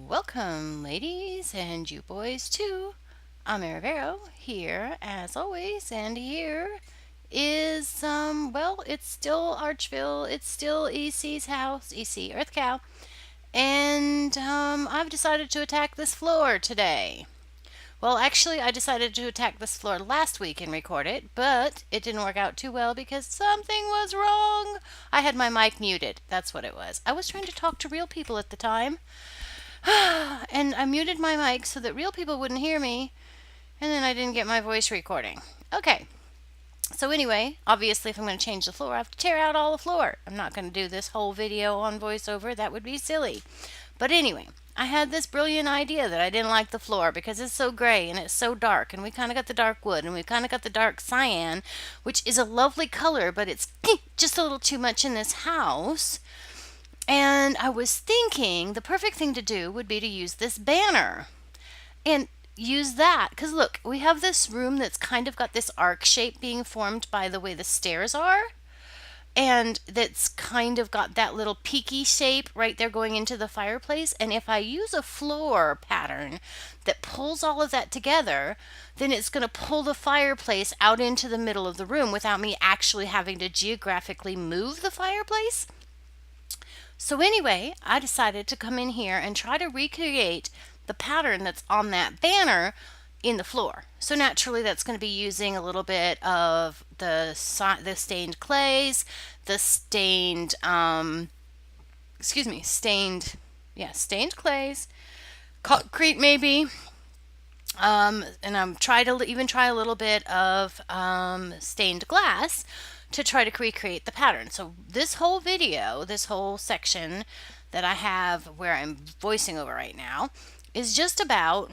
Welcome, ladies and you boys, too. I'm Arivero here, as always, and here is, well, it's still Archville, it's still EC's house, EC EarthCow, and, I've decided to attack this floor today. Well, actually, I decided to attack this floor last week and record it, but it didn't work out too well because something was wrong. I had my mic muted. That's what it was. I was trying to talk to real people at the time, and I muted my mic so that real people wouldn't hear me, and then I didn't get my voice recording. Okay, so anyway, obviously if I'm going to change the floor, I have to tear out all the floor. I'm not going to do this whole video on voiceover. That would be silly. But anyway, I had this brilliant idea that I didn't like the floor because it's so gray and it's so dark, and we kind of got the dark wood and we kind of got the dark cyan, which is a lovely color, but it's just a little too much in this house. And I was thinking the perfect thing to do would be to use this banner and use that. Because look, we have this room that's kind of got this arc shape being formed by the way the stairs are. And that's kind of got that little peaky shape right there going into the fireplace. And if I use a floor pattern that pulls all of that together, then it's going to pull the fireplace out into the middle of the room without me actually having to geographically move the fireplace. So anyway, I decided to come in here and try to recreate the pattern that's on that banner in the floor. So naturally that's going to be using a little bit of the stained clays, the stained stained clays, concrete maybe, and I'm trying to even try a little bit of stained glass to try to recreate the pattern. So this whole video, this whole section that I have where I'm voicing over right now is just about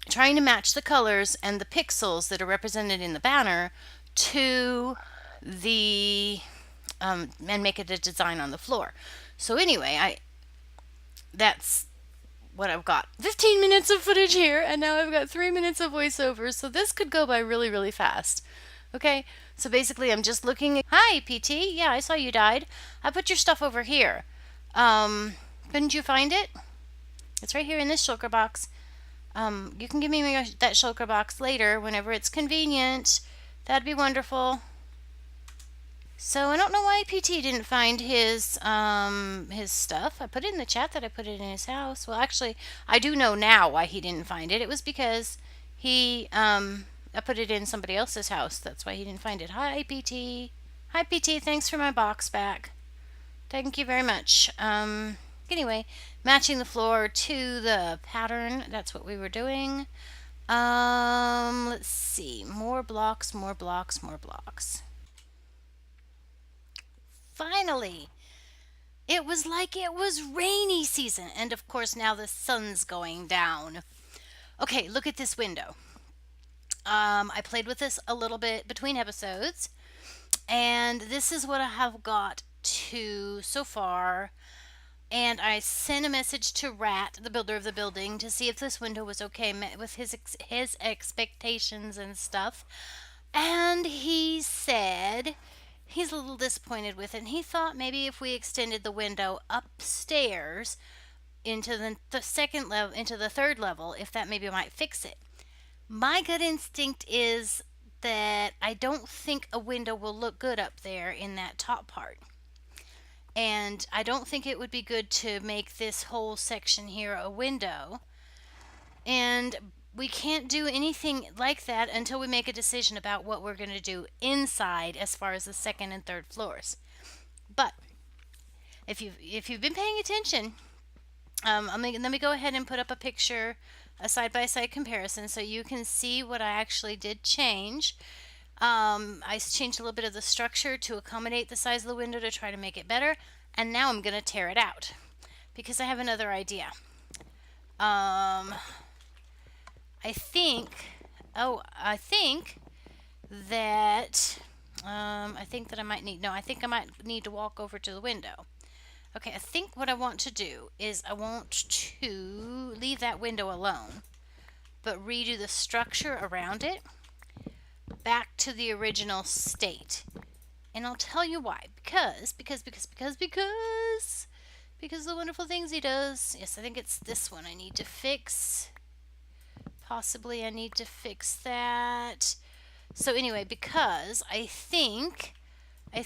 trying to match the colors and the pixels that are represented in the banner to the and make it a design on the floor. So anyway, that's what I've got. 15 minutes of footage here, and now I've got 3 minutes of voiceover, so this could go by really, really fast. Okay, so basically I'm just looking at... Hi, PT. Yeah, I saw you died. I put your stuff over here. Couldn't you find it? It's right here in this shulker box. You can give me that shulker box later whenever it's convenient. That'd be wonderful. So I don't know why PT didn't find his stuff. I put it in the chat that I put it in his house. Well, actually, I do know now why he didn't find it. It was because he I put it in somebody else's house. That's why he didn't find it. Hi, PT. Hi, PT. Thanks for my box back. Thank you very much. Anyway, matching the floor to the pattern. That's what we were doing. Let's see. More blocks, more blocks, more blocks. Finally, it was like it was rainy season. And of course, now the sun's going down. Okay, look at this window. I played with this a little bit between episodes, and this is what I have got to so far. And I sent a message to Rat, the builder of the building, to see if this window was okay with his expectations and stuff. And he said he's a little disappointed with it, and he thought maybe if we extended the window upstairs into the second level, into the third level, if that maybe might fix it. My gut instinct is that I don't think a window will look good up there in that top part. And I don't think it would be good to make this whole section here a window. And we can't do anything like that until we make a decision about what we're going to do inside as far as the second and third floors. But if you've been paying attention, let me go ahead and put up a picture, a side-by-side comparison, so you can see what I actually did change. I changed a little bit of the structure to accommodate the size of the window to try to make it better, and now I'm going to tear it out because I have another idea. I think I might need to walk over to the window. Okay, I think what I want to do is I want to leave that window alone, but redo the structure around it back to the original state. And I'll tell you why. Because because of the wonderful things he does. Yes, I think it's this one I need to fix. Possibly I need to fix that. So anyway, because I think I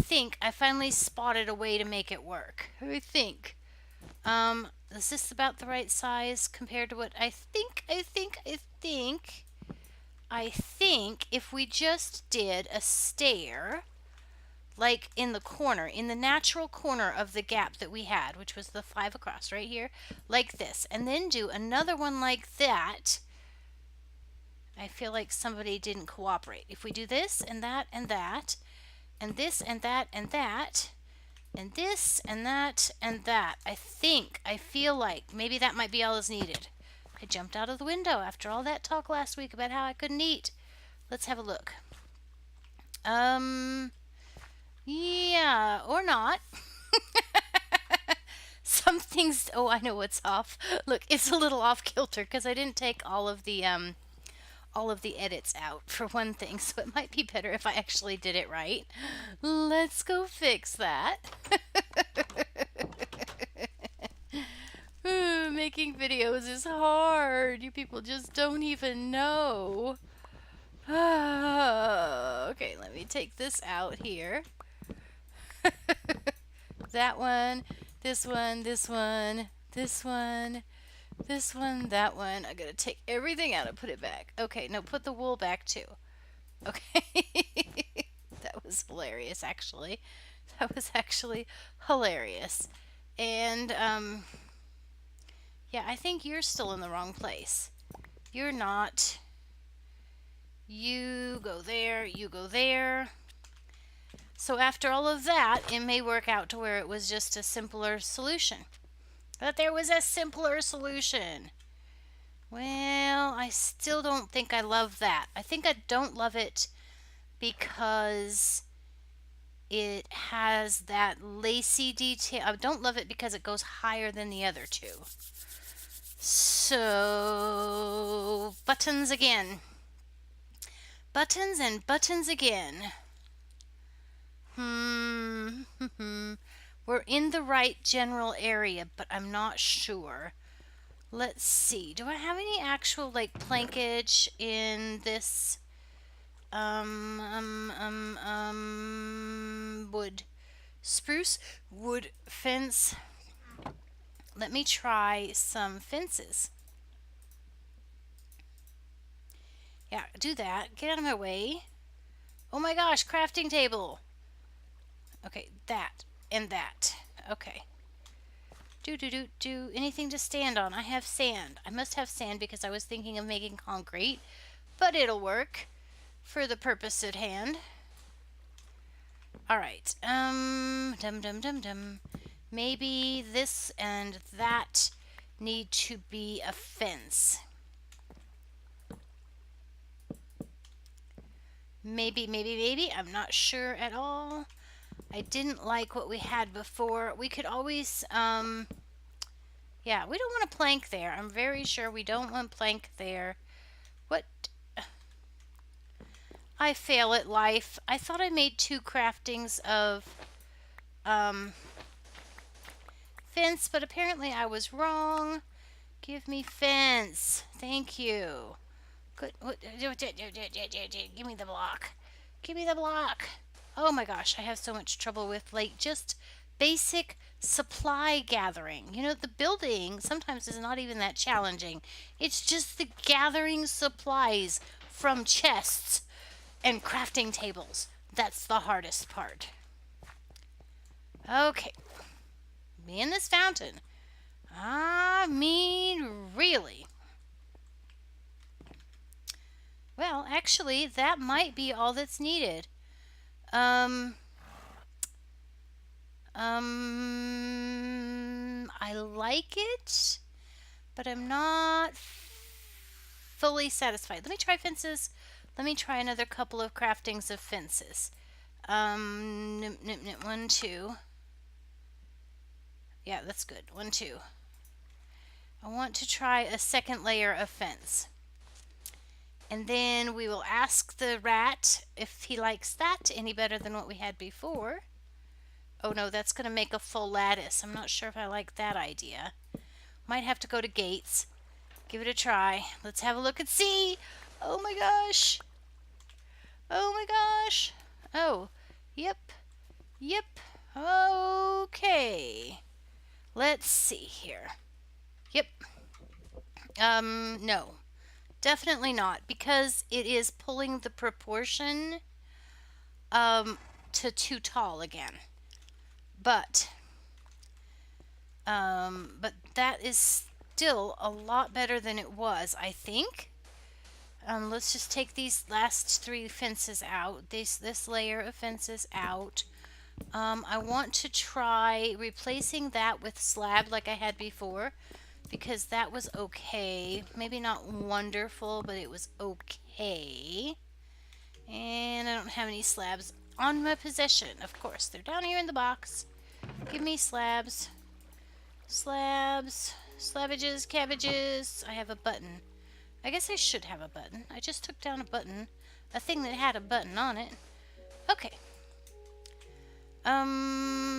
finally spotted a way to make it work. I think. Is this about the right size compared to what I think if we just did a stair like in the corner, in the natural corner of the gap that we had, which was the 5 across right here, like this, and then do another one like that, I feel like somebody didn't cooperate. If we do this and that and that, and this and that and that, and this and that and that, I feel like maybe that might be all is needed. I jumped out of the window after all that talk last week about how I couldn't eat. Let's have a look. Yeah, or not. Some things, oh, I know what's off. Look, it's a little off kilter because I didn't take all of the edits out for one thing, so it might be better if I actually did it right. Let's go fix that. Making videos is hard. You people just don't even know. Okay, let me take this out here. That one, this one, this one, this one, this one, that one. I gotta take everything out and put it back. Okay, no, put the wool back too. Okay. That was hilarious, actually. That was actually hilarious. And, yeah, I think you're still in the wrong place. You're not. You go there, you go there. So after all of that, it may work out to where it was just a simpler solution. But there was a simpler solution. Well, I still don't think I love that. I think I don't love it because it has that lacy detail. I don't love it because it goes higher than the other two. So, buttons again. Buttons and buttons again. We're in the right general area, but I'm not sure. Let's see. Do I have any actual, like, plankage in this, wood? Spruce wood fence. Let me try some fences. Yeah, do that. Get out of my way. Oh my gosh, crafting table. Okay, that and that. Okay. Do anything to stand on. I have sand. I must have sand because I was thinking of making concrete, but it'll work for the purpose at hand. All right. Maybe this and that need to be a fence. Maybe. I'm not sure at all. I didn't like what we had before. We could always, yeah, we don't want a plank there. I'm very sure we don't want plank there. What? I fail at life. I thought I made 2 craftings of, fence, but apparently I was wrong. Give me fence. Thank you. Good. Give me the block. Give me the block. Oh my gosh, I have so much trouble with, like, just basic supply gathering. You know, the building sometimes is not even that challenging. It's just the gathering supplies from chests and crafting tables. That's the hardest part. Okay. Me and this fountain. I mean, really. Well, actually, that might be all that's needed. I like it, but I'm not fully satisfied. Let me try fences. Let me try another couple of craftings of fences. 1, 2. Yeah, that's good. 1, 2. I want to try a second layer of fence. And then we will ask the rat if he likes that any better than what we had before. Oh no, that's going to make a full lattice. I'm not sure if I like that idea. Might have to go to Gates. Give it a try. Let's have a look and see. Oh my gosh. Oh my gosh. Oh, yep. Yep. Okay. Let's see here. Yep. No. Definitely not, because it is pulling the proportion to too tall again. But that is still a lot better than it was, I think. Let's just take these last three fences out. This layer of fences out. I want to try replacing that with slab like I had before, because that was okay. Maybe not wonderful, but it was okay. And I don't have any slabs on my possession. Of course, they're down here in the box. Give me slabs. Slabs. Slabbages, cabbages. I have a button. I guess I should have a button. I just took down a button. A thing that had a button on it. Okay.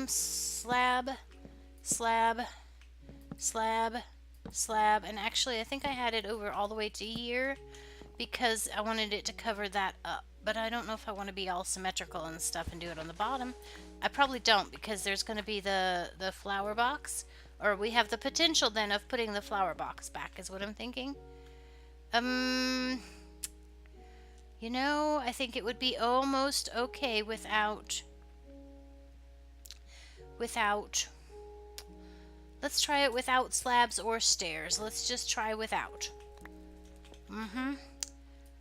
Slab. Slab. Slab. Slab. And actually, I think I had it over all the way to here because I wanted it to cover that up. But I don't know if I want to be all symmetrical and stuff and do it on the bottom. I probably don't, because there's going to be the flower box. Or we have the potential then of putting the flower box back, is what I'm thinking. You know, I think it would be almost okay without... Let's try it without slabs or stairs. Let's just try without.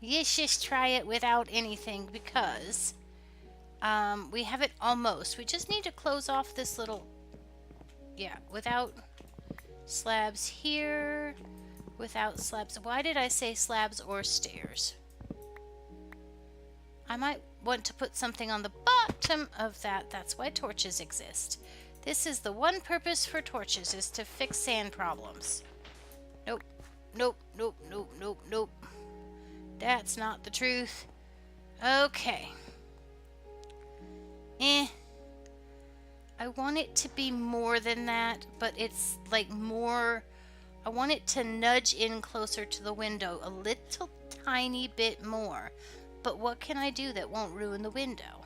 Let's just try it without anything, because we have it almost. We just need to close off this little... Yeah, without slabs here. Without slabs. Why did I say slabs or stairs? I might want to put something on the bottom of that. That's why torches exist. This is the one purpose for torches, is to fix sand problems. Nope. Nope. Nope. Nope. Nope. Nope. That's not the truth. Okay. I want it to be more than that, but it's like more... I want it to nudge in closer to the window a little tiny bit more. But what can I do that won't ruin the window?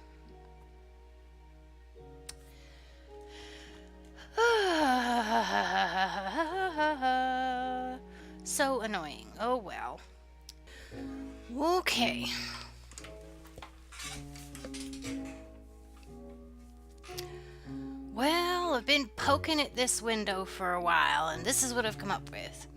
So annoying. Oh well. Okay. Well, I've been poking at this window for a while, and this is what I've come up with.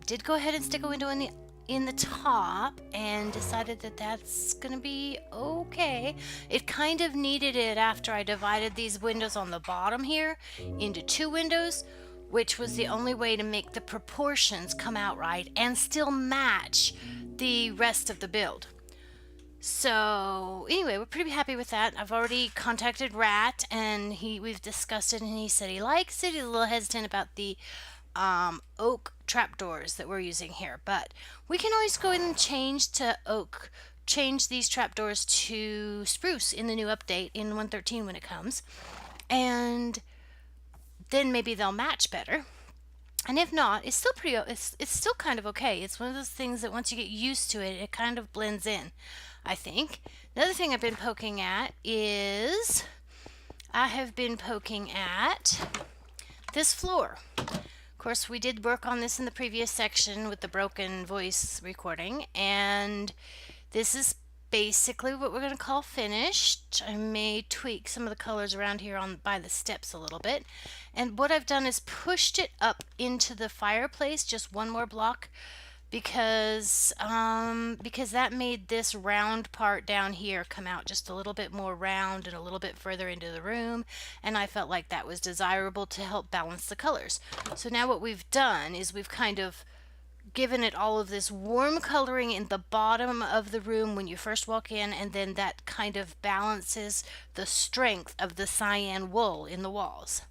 Did go ahead and stick a window in the top, and decided that that's gonna be okay. It kind of needed it after I divided these windows on the bottom here into two windows, which was the only way to make the proportions come out right and still match the rest of the build. So anyway, we're pretty happy with that. I've already contacted Rat, and we've discussed it, and he said he likes it. He's a little hesitant about the oak trapdoors that we're using here, but we can always go in and change these trapdoors to spruce in the new update in 113 when it comes, and then maybe they'll match better. And if not, it's still it's still kind of okay. It's one of those things that once you get used to it, it kind of blends in, I think. Another thing I've been poking at is I have been poking at this floor. Of course, we did work on this in the previous section with the broken voice recording, and this is basically what we're going to call finished. I may tweak some of the colors around here by the steps a little bit. And what I've done is pushed it up into the fireplace just one more block, because that made this round part down here come out just a little bit more round and a little bit further into the room, and I felt like that was desirable to help balance the colors. So now what we've done is we've kind of given it all of this warm coloring in the bottom of the room when you first walk in, and then that kind of balances the strength of the cyan wool in the walls.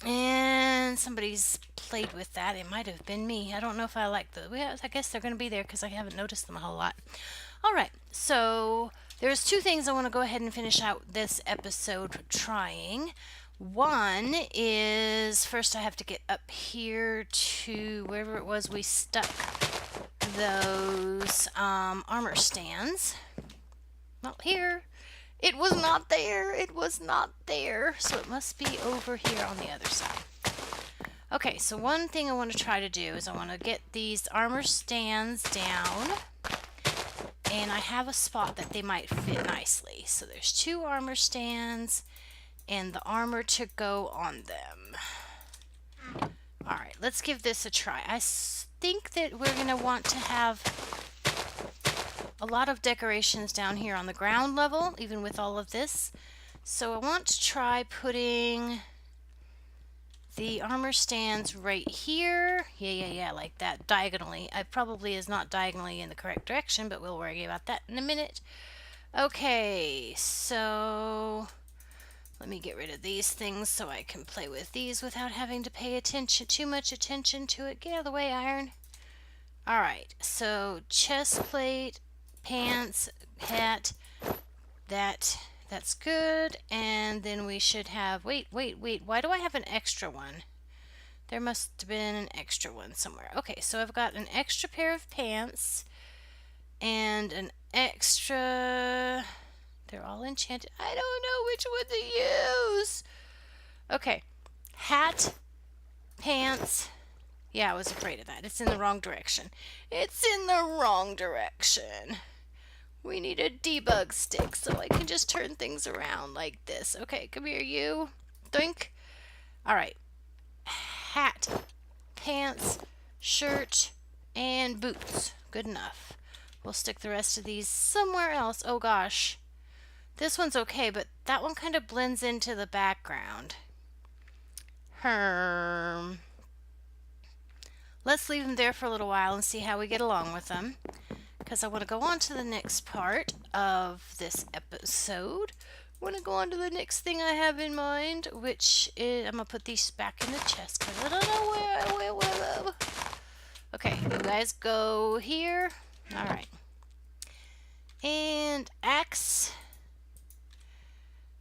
And somebody's played with that. It might have been me. I don't know if I like I guess they're going to be there because I haven't noticed them a whole lot. All right, so There's two things I want to go ahead and finish out this episode trying. One is first I have to get up here to wherever it was we stuck those armor stands. Not here. It was not there. It was not there. So it must be over here on the other side. Okay, so one thing I want to try to do is I want to get these armor stands down. And I have a spot that they might fit nicely. So there's 2 armor stands and the armor to go on them. Alright, let's give this a try. I think that we're going to want to have a lot of decorations down here on the ground level, even with all of this. So I want to try putting the armor stands right here. Yeah, like that, diagonally. It probably is not diagonally in the correct direction, but we'll worry about that in a minute. Okay, so let me get rid of these things so I can play with these without having to pay too much attention to it. Get out of the way, iron. Alright, so chest plate, pants, hat, that's good. And then we should have, wait, why do I have an extra one? There must have been an extra one somewhere. Okay, so I've got an extra pair of pants and an extra, they're all enchanted. I don't know which one to use. Okay, hat, pants. Yeah, I was afraid of that. It's in the wrong direction. It's in the wrong direction. We need a debug stick so I can just turn things around like this. Okay, come here, you. Think. Alright. Hat, pants, shirt, and boots. Good enough. We'll stick the rest of these somewhere else. Oh gosh. This one's okay, but that one kind of blends into the background. Let's leave them there for a little while and see how we get along with them, because I want to go on to the next part of this episode. I want to go on to the next thing I have in mind, which is, I'm going to put these back in the chest because I don't know where. Okay, you guys go here. Alright. And axe.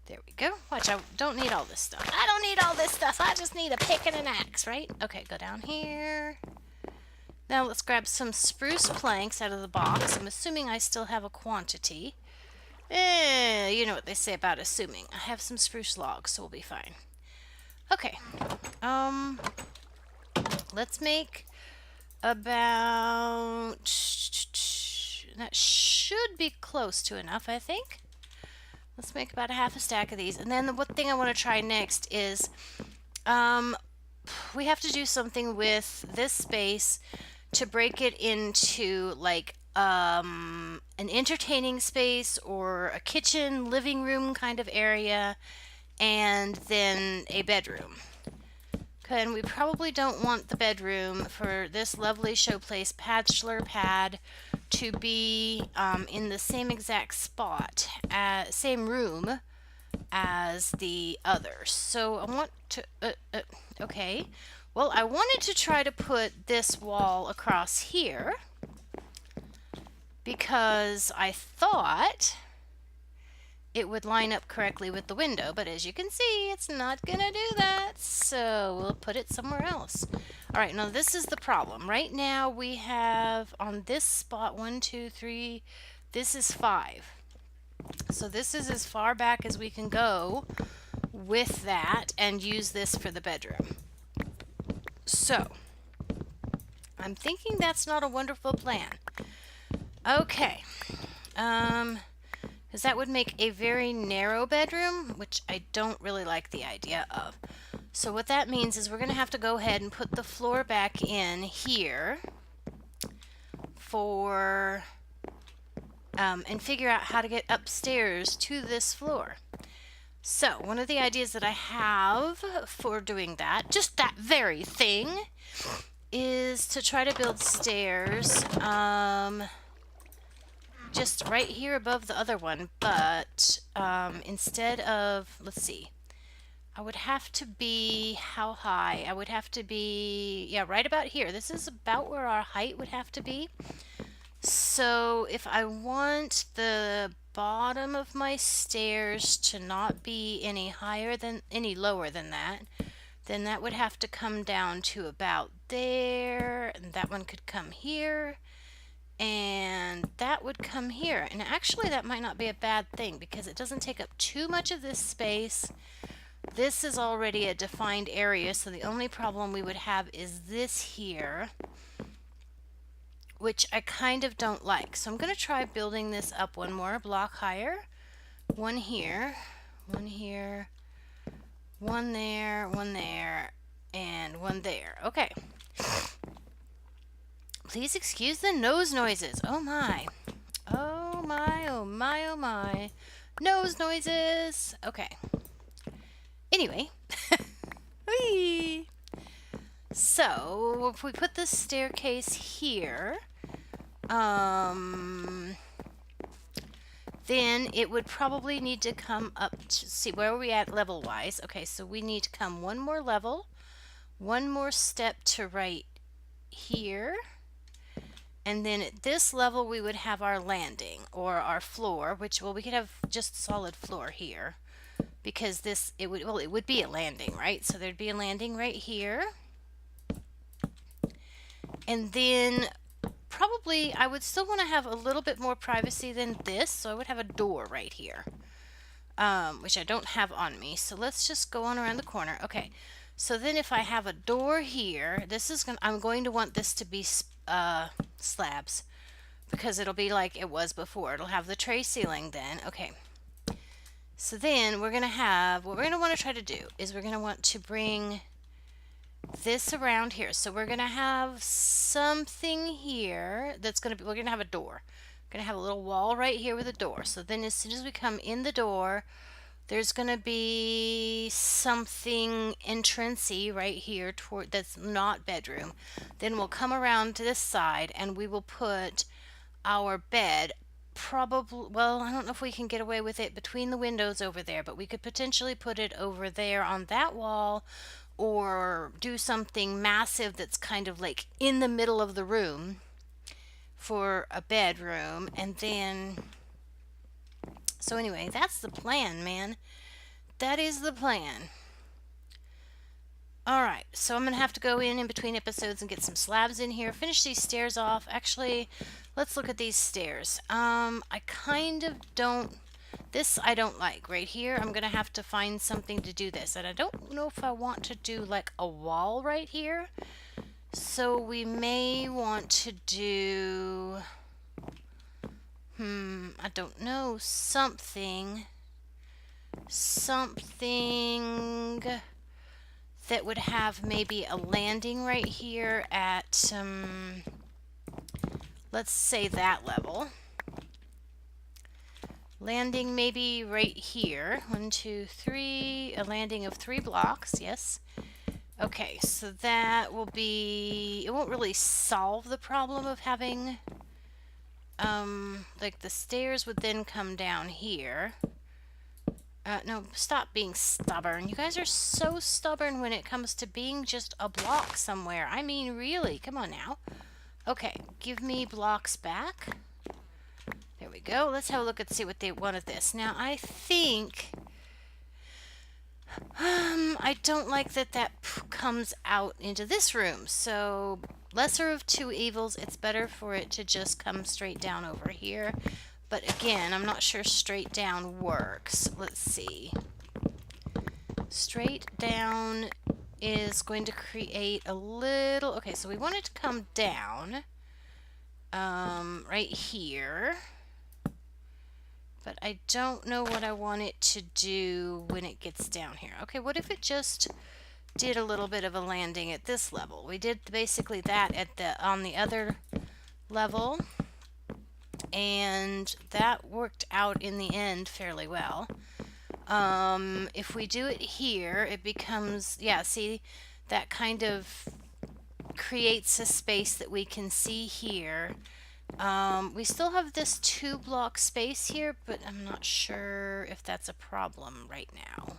There we go. Watch, I don't need all this stuff. I don't need all this stuff. I just need a pick and an axe, right? Okay, go down here. Now let's grab some spruce planks out of the box. I'm assuming I still have a quantity. You know what they say about assuming. I have some spruce logs, so we'll be fine. Okay. Let's make about... That should be close to enough, I think. Let's make about a half a stack of these. And then the one thing I want to try next is... we have to do something with this space to break it into like an entertaining space or a kitchen, living room kind of area, and then a bedroom. And we probably don't want the bedroom for this lovely showplace bachelor pad to be in the same exact spot, same room as the others. So I want to, okay, well, I wanted to try to put this wall across here because I thought it would line up correctly with the window, but as you can see, it's not gonna do that, so we'll put it somewhere else. Alright, now this is the problem. Right now we have on this spot 1, 2, 3, this is 5. So this is as far back as we can go with that and use this for the bedroom. So, I'm thinking that's not a wonderful plan. Okay. Because that would make a very narrow bedroom, which I don't really like the idea of. So what that means is we're going to have to go ahead and put the floor back in here for... and figure out how to get upstairs to this floor. So, one of the ideas that I have for doing that, just that very thing, is to try to build stairs just right here above the other one, but instead of, let's see, I would have to be, how high? I would have to be, yeah, right about here. This is about where our height would have to be. So if I want the bottom of my stairs to not be any lower than that, then that would have to come down to about there, and that one could come here, and that would come here. And actually that might not be a bad thing because it doesn't take up too much of this space. This is already a defined area, so the only problem we would have is this here, which I kind of don't like. So I'm going to try building this up one more block higher. One here, one here, one there, and one there. Okay. Please excuse the nose noises. Oh my. Oh my, oh my, oh my. Nose noises. Okay. Anyway. Whee! So, if we put the staircase here, then it would probably need to come up to see where are we at level wise. Okay, so we need to come one more level, one more step to right here, and then at this level we would have our landing or our floor, which, well, we could have just solid floor here because it would be a landing, right? So there'd be a landing right here, and then probably I would still want to have a little bit more privacy than this, so I would have a door right here, which I don't have on me. So let's just go on around the corner. Okay, so then if I have a door here, I'm going to want this to be slabs because it'll be like it was before. It'll have the tray ceiling then. Okay, so then what we're going to want to try to do is we're going to want to bring this around here. So we're going to have something here we're going to have a door. We're going to have a little wall right here with a door. So then as soon as we come in the door, there's going to be something entrancey right here that's not bedroom. Then we'll come around to this side and we will put our bed probably, well, I don't know if we can get away with it between the windows over there, but we could potentially put it over there on that wall, or do something massive that's kind of like in the middle of the room for a bedroom. And then, so anyway, that's the plan, man. That is the plan. Alright, so I'm going to have to go in between episodes and get some slabs in here, finish these stairs off. Actually, let's look at these stairs. I kind of don't, this I don't like. Right here, I'm going to have to find something to do this. And I don't know if I want to do like a wall right here. So we may want to do, I don't know, something that would have maybe a landing right here at, let's say that level. Landing maybe right here. 1, 2, 3. A landing of 3 blocks. Yes. Okay, so that will be... It won't really solve the problem of having... like the stairs would then come down here. No, stop being stubborn. You guys are so stubborn when it comes to being just a block somewhere. I mean, really. Come on now. Okay, give me blocks back. There we go. Let's have a look and see what they want of this. Now, I think... I don't like that comes out into this room. So, lesser of two evils. It's better for it to just come straight down over here. But again, I'm not sure straight down works. Let's see. Straight down is going to create a little... Okay, so we want it to come down right here. But I don't know what I want it to do when it gets down here. Okay, what if it just did a little bit of a landing at this level? We did basically that on the other level, and that worked out in the end fairly well. If we do it here, it becomes, yeah, see, that kind of creates a space that we can see here. We still have this 2-block space here, but I'm not sure if that's a problem right now.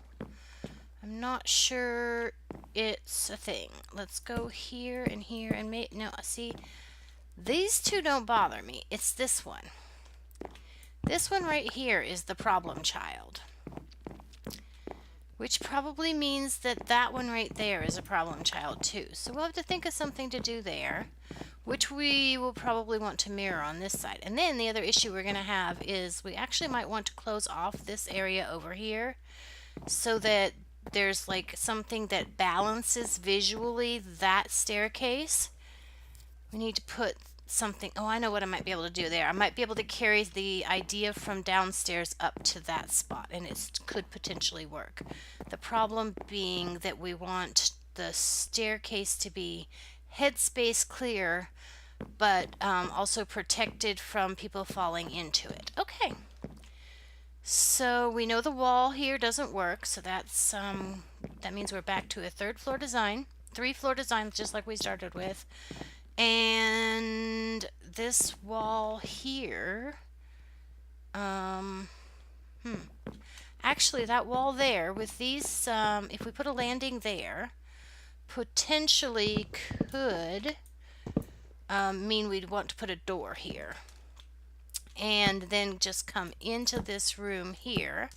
I'm not sure it's a thing. Let's go here and here and no, see, these two don't bother me. It's this one. This one right here is the problem child, which probably means that that one right there is a problem child too. So we'll have to think of something to do there, which we will probably want to mirror on this side. And then the other issue we're going to have is we actually might want to close off this area over here so that there's like something that balances visually that staircase. We need to put something. Oh, I know what I might be able to do there. I might be able to carry the idea from downstairs up to that spot, and it could potentially work. The problem being that we want the staircase to be headspace clear, but also protected from people falling into it. Okay. So we know the wall here doesn't work, so that's that means we're back to a third floor design, 3-floor design, just like we started with. And this wall here, actually that wall there with these, if we put a landing there, potentially could mean we'd want to put a door here. And then just come into this room here.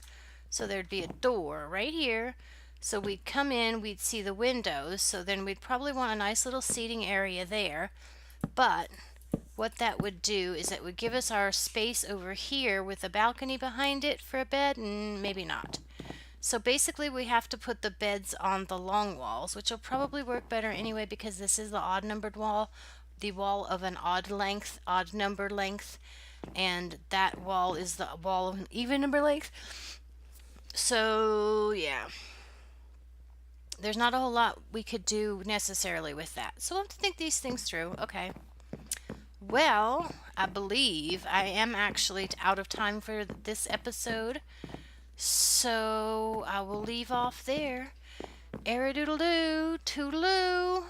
So there'd be a door right here. So we'd come in, we'd see the windows. So then we'd probably want a nice little seating area there. But what that would do is it would give us our space over here with a balcony behind it for a bed, and maybe not. So basically we have to put the beds on the long walls, which will probably work better anyway because this is the odd numbered wall, the wall of an odd length, odd number length, and that wall is the wall of an even number length. So yeah, there's not a whole lot we could do necessarily with that. So we'll have to think these things through. Okay. Well, I believe I am actually out of time for this episode. So I will leave off there. Eridoodle-doo, toodaloo.